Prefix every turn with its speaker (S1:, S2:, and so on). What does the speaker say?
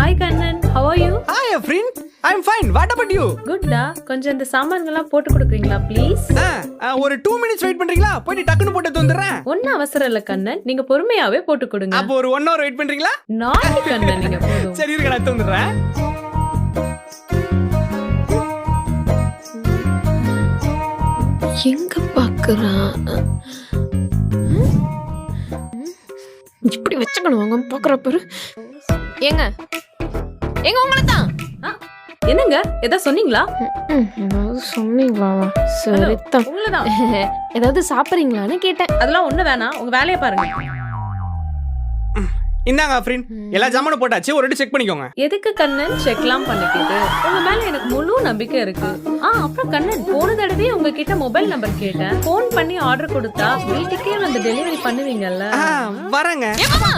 S1: Hi Kannan, how are you?
S2: Hi, friend. I'm fine. What about you?
S1: Good டா. கொஞ்சம் இந்த சாமான்கள்லாம் போட்டு கொடுக்குறீங்களா ப்ளீஸ்?
S2: ஒரு 2 minutes வெயிட் பண்றீங்களா? போய் டக்குன்னு போட்டு வந்துறேன்.
S1: ஒன்னும் அவசரம் இல்ல கண்ணன். நீங்க பொறுமையாவே போட்டு கொடுங்க.
S2: அப்ப ஒரு 1 hour வெயிட் பண்றீங்களா?
S1: நாட்டி கண்ணன் நீங்க போதும்.
S2: சரி இருங்க நான் வந்துறேன்.
S3: எங்க பாக்குறான்? இப்படி வச்சுக்கணும் அவங்க பாக்குற பாரு. ஏங்க எங்க உங்களை தான்
S1: என்னங்க எதா சொன்னீங்களா?
S3: ஏதாவது சொன்னீங்களா? சரிதான்.
S1: உங்களதான்.
S3: ஏதாவது சாப்பிடுறீங்களான்னு கேட்டேன்.
S1: அதெல்லாம் ஒண்ணு வேணாம். உங்க வேலையை பாருங்க.
S2: இந்தாங்க ஃப்ரெண்ட். எல்லா ஜாமானும் போட்டாச்சு. ஒரு வாட்டி செக் பண்ணிக்கோங்க.
S1: எதுக்கு கண்ணன் செக்லாம் பண்ணிக்கிட்டு? உங்க மேல எனக்கு முழு நம்பிக்கை இருக்கு. அப்புறம் கண்ணன் போன தடவை உங்ககிட்ட மொபைல் நம்பர் கேட்டேன். போன் பண்ணி ஆர்டர் கொடுத்தா வீட்டுக்கே வந்து டெலிவரி பண்ணுவீங்கல்ல?
S2: வரேங்க.
S3: ஏம்மா